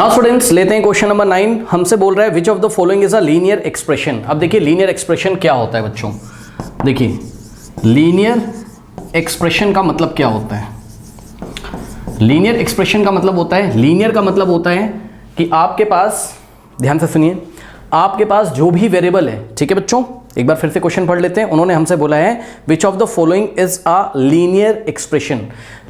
Now students लेते हैं question number 9। हमसे बोल रहा है which of the following is a linear expression. अब देखिए लीनियर एक्सप्रेशन क्या होता है बच्चों। देखिए लीनियर एक्सप्रेशन का मतलब क्या होता है। लीनियर एक्सप्रेशन का मतलब होता है, लीनियर का मतलब होता है कि आपके पास, ध्यान से सुनिए, आपके पास जो भी वेरिएबल है, ठीक है बच्चों, एक बार फिर से क्वेश्चन पढ़ लेते हैं। उन्होंने हमसे बोला है which of the following is a linear expression.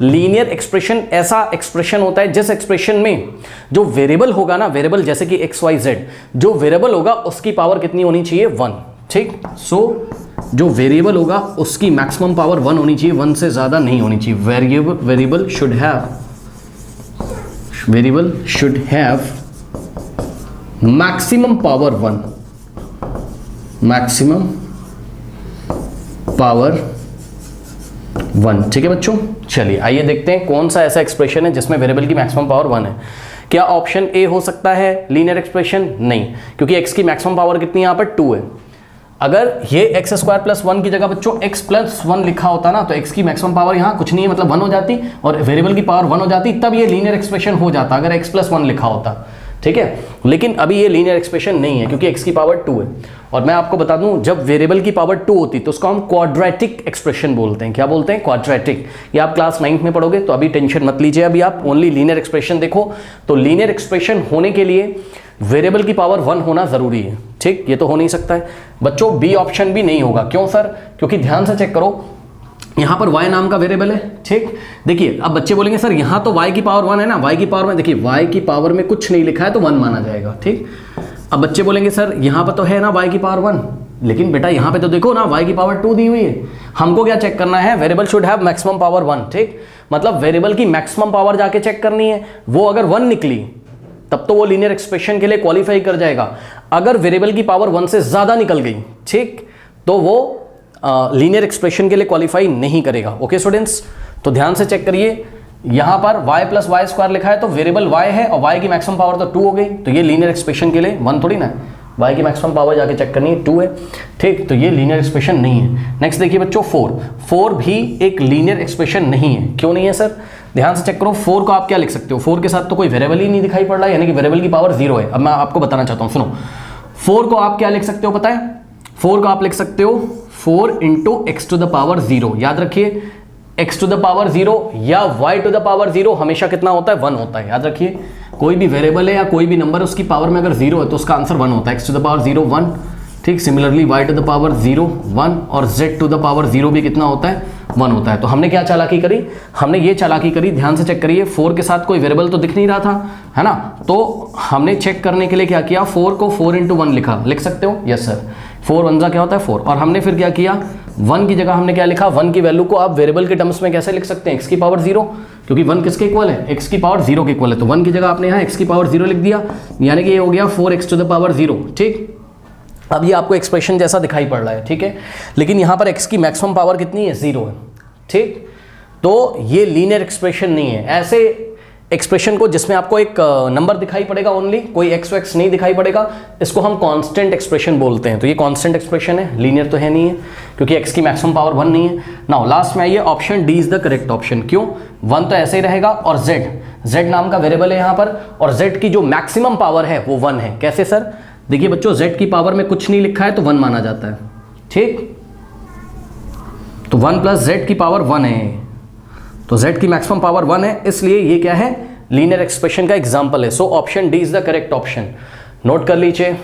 Linear expression ऐसा एक्सप्रेशन होता है जिस एक्सप्रेशन में जो वेरिएबल होगा ना, वेरिएबल जैसे कि एक्स वाई जेड, जो वेरिएबल होगा उसकी पावर कितनी होनी चाहिए, 1। ठीक, सो जो वेरिएबल होगा उसकी मैक्सिमम पावर 1 होनी चाहिए, 1 से ज्यादा नहीं होनी चाहिए। Variable should have maximum power 1, maximum power 1। ठीक है बच्चों, चलिए आइए देखते हैं कौन सा ऐसा एक्सप्रेशन है जिसमें वेरिएबल की मैक्सिमम पावर 1 है। क्या ऑप्शन ए हो सकता है लीनियर एक्सप्रेशन? नहीं, क्योंकि x की मैक्सिमम पावर कितनी यहां पर 2 है। अगर ये एक्स स्क्वायर प्लस 1 की जगह बच्चों x प्लस 1 लिखा होता ना, तो x की मैक्सिमम पावर यहाँ कुछ नहीं है, मतलब 1 हो जाती, और वेरिएबल की पावर 1 हो जाती, तब ये लीनियर एक्सप्रेशन हो जाता अगर x प्लस 1 लिखा होता। ठीक है, लेकिन अभी ये लीनियर एक्सप्रेशन नहीं है क्योंकि x की पावर 2 है। और मैं आपको बता दूं, जब वेरिएबल की पावर 2 होती तो उसको हम क्वाड्रेटिक एक्सप्रेशन बोलते हैं। क्या बोलते हैं? क्वाड्रेटिक। ये आप क्लास 9th में पढ़ोगे, तो अभी टेंशन मत लीजिए, अभी आप ओनली लीनियर एक्सप्रेशन देखो। तो लीनियर एक्सप्रेशन होने के लिए वेरिएबल की पावर 1 होना जरूरी है। ठीक, ये तो हो नहीं सकता है बच्चों। बी ऑप्शन भी नहीं होगा। क्यों सर? क्योंकि ध्यान से चेक करो, यहां पर y नाम का वेरिएबल है। ठीक, देखिए अब बच्चे बोलेंगे सर यहां तो y की पावर 1 है ना, y की पावर में, देखिए y की पावर में कुछ नहीं लिखा है तो 1 माना जाएगा। ठीक, अब बच्चे बोलेंगे सर यहां पर तो है ना y की पावर 1, लेकिन बेटा यहां पे तो देखो ना y की पावर 2 दी हुई है। हमको क्या चेक करना है? Variable should have maximum power 1। ठीक, मतलब वेरिएबल की मैक्सिमम पावर जाके चेक करनी है। वो अगर 1 निकली तब तो वो लीनियर एक्सप्रेशन के लिए क्वालिफाई कर जाएगा। अगर वेरिएबल की पावर 1 से ज्यादा निकल गई, ठीक, तो वो लीनियर एक्सप्रेशन के लिए क्वालिफाई नहीं करेगा। ओके स्टूडेंट्स, तो ध्यान से चेक करिए, यहां पर y प्लस वाई स्क्वायर लिखा है तो वेरिएबल y है और y की मैक्सिमम पावर तो 2 हो गई, तो ये लीनियर एक्सप्रेशन के लिए 1 थोड़ी ना, y की मैक्सिमम पावर जाके चेक करनी है, 2 है। ठीक, तो ये लीनियर एक्सप्रेशन नहीं है। नेक्स्ट देखिए बच्चों, 4 भी एक लीनियर एक्सप्रेशन नहीं है। क्यों नहीं है सर? ध्यान से चेक करो, 4 को आप क्या लिख सकते हो? 4 के साथ तो कोई वेरिएबल ही नहीं दिखाई पड़ रहा है, यानी कि वेरिएबल की पावर 0 है। अब मैं आपको बताना चाहता हूं, सुनो, 4 को आप क्या लिख सकते हो पता है? 4 को आप लिख सकते हो 4 into x to the power 0। याद रखिए, x टू द पावर 0 या y टू द पावर 0 हमेशा कितना होता है? 1 होता है। याद रखिए, कोई भी वेरिएबल है या कोई भी नंबर उसकी पावर में अगर 0 है तो उसका आंसर 1 होता है। x to the power 0 1। ठीक, similarly y to the power 0 1 और z टू द पावर 0 भी कितना होता है? 1 होता है। तो हमने क्या चालाकी करी? हमने ये चालाकी करी, ध्यान से चेक करिए, 4 के साथ कोई वेरिएबल तो दिख नहीं रहा था, है ना, तो हमने चेक करने के लिए क्या किया? 4 को 4 इंटू 1 लिखा। लिख सकते हो? यस सर, 4 1 क्या होता है? 4। और हमने फिर क्या किया? 1 की जगह हमने क्या लिखा? 1 की वैल्यू को आप वेरिएबल के टर्म्स में कैसे लिख सकते हैं? x की पावर 0, क्योंकि 1 किसके इक्वल है? x की पावर 0 के इक्वल है, तो 1 की जगह आपने यहाँ x की पावर 0 लिख दिया, यानी कि ये हो गया 4x टू द पावर 0। ठीक, अब ये आपको एक्सप्रेशन जैसा दिखाई पड़ रहा है, ठीक है, लेकिन यहाँ पर x की मैक्सिमम पावर कितनी है? 0 है। ठीक, तो ये लीनियर एक्सप्रेशन नहीं है। ऐसे एक्सप्रेशन को जिसमें आपको एक नंबर दिखाई पड़ेगा ओनली, कोई एक्स वैक्स नहीं दिखाई पड़ेगा, इसको हम कांस्टेंट एक्सप्रेशन बोलते हैं। तो ये कांस्टेंट एक्सप्रेशन है, लीनियर तो है नहीं है, क्योंकि x की मैक्सिमम पावर 1 नहीं है। नाउ लास्ट में आइए, option D is the correct option. क्यों? 1 तो ऐसे ही रहेगा, और z नाम का वेरिएबल है यहाँ पर, और z की जो मैक्सिमम पावर है वो 1 है। कैसे सर? देखिए बच्चों, z की पावर में कुछ नहीं लिखा है तो 1 माना जाता है। ठीक, तो 1 प्लस z की पावर 1 है, तो z की मैक्सिमम पावर 1 है, इसलिए ये क्या है? लीनियर एक्सप्रेशन का एग्जांपल है। So option D is the correct option. Note कर लीजिए।